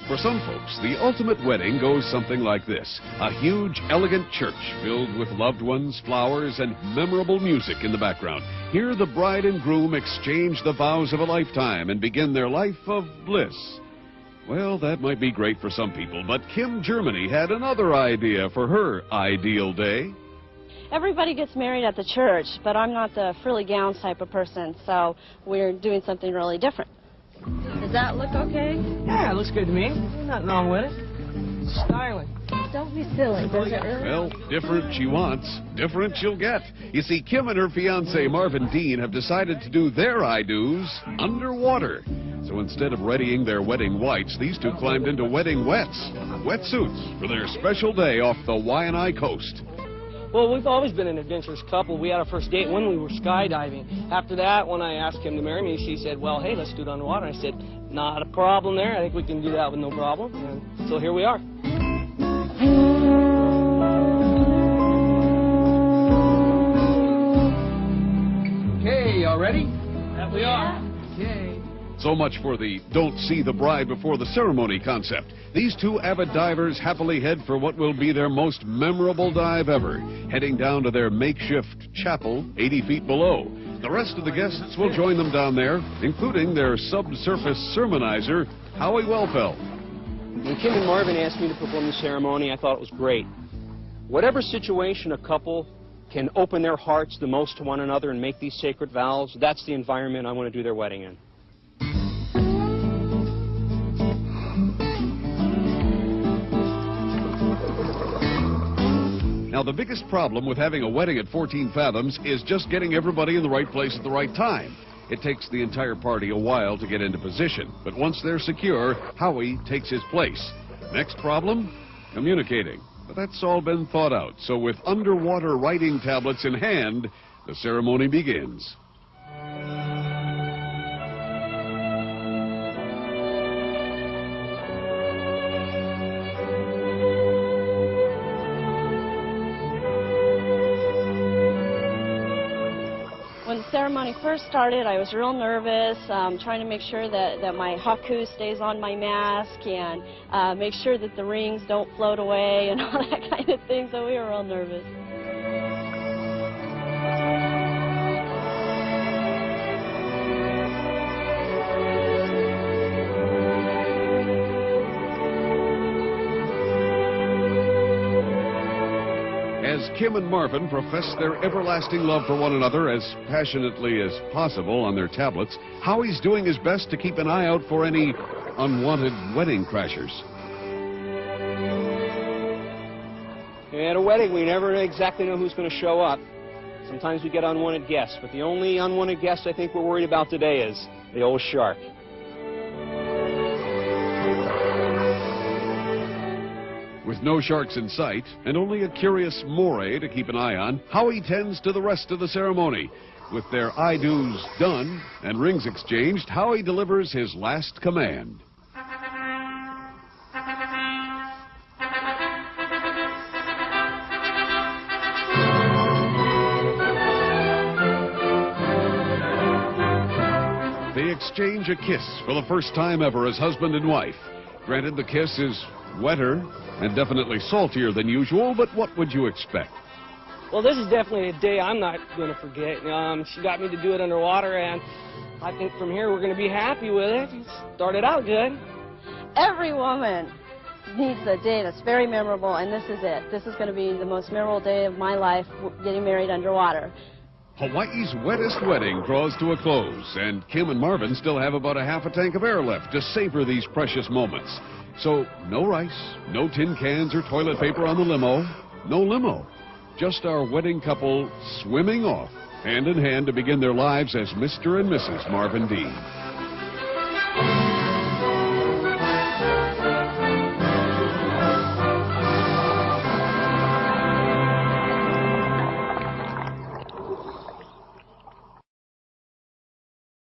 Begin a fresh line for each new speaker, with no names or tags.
For some folks, the ultimate wedding goes something like this. A huge, elegant church filled with loved ones, flowers, and memorable music in the background. Here the bride and groom exchange the vows of a lifetime and begin their life of bliss. Well, that might be great for some people, but Kim Germany had another idea for her ideal day.
Everybody gets married at the church, but I'm not the frilly gowns type of person, so we're doing something really different. Does that look okay?
Yeah, it looks good to me. Nothing wrong with it. Styling.
Don't be silly. Does it really?
Well, different she wants, different she'll get. You see, Kim and her fiancé Marvin Dean have decided to do their I-do's underwater. So instead of readying their wedding whites, these two climbed into wedding wetsuits, for their special day off the Waianae coast.
Well, we've always been an adventurous couple. We had our first date when we were skydiving. After that, when I asked Kim to marry me, she said, well, hey, let's do it underwater. I said, not a problem there. I think we can do that with no problem. And so here we are. Okay, y'all ready? That we are. Okay.
So much for the don't see the bride before the ceremony concept. These two avid divers happily head for what will be their most memorable dive ever, heading down to their makeshift chapel 80 feet below. The rest of the guests will join them down there, including their subsurface sermonizer, Howie Wellfeld.
When Kim and Marvin asked me to perform the ceremony, I thought it was great. Whatever situation a couple can open their hearts the most to one another and make these sacred vows, that's the environment I want to do their wedding in.
Now, the biggest problem with having a wedding at 14 fathoms is just getting everybody in the right place at the right time. It takes the entire party a while to get into position, but once they're secure, Howie takes his place. Next problem? Communicating. But that's all been thought out, so with underwater writing tablets in hand, the ceremony begins.
When the ceremony first started, I was real nervous, trying to make sure that my haku stays on my mask and make sure that the rings don't float away and all that kind of thing, so we were real nervous.
As Kim and Marvin profess their everlasting love for one another as passionately as possible on their tablets, Howie's doing his best to keep an eye out for any unwanted wedding crashers.
At a wedding, we never exactly know who's going to show up. Sometimes we get unwanted guests, but the only unwanted guest I think we're worried about today is the old shark.
With no sharks in sight and only a curious moray to keep an eye on, Howie tends to the rest of the ceremony. With their I-do's done and rings exchanged, Howie delivers his last command. They exchange a kiss for the first time ever as husband and wife. Granted, the kiss is wetter and definitely saltier than usual, but what would you expect?
Well, this is definitely a day I'm not going to forget. She got me to do it underwater, and I think from here we're going to be happy with it. It started out good.
Every woman needs a day that's very memorable, and this is it. This is going to be the most memorable day of my life, getting married underwater.
Hawaii's wettest wedding draws to a close, and Kim and Marvin still have about a half a tank of air left to savor these precious moments. So, no rice, no tin cans or toilet paper on the limo, no limo. Just our wedding couple swimming off, hand in hand to begin their lives as Mr. and Mrs. Marvin Dean.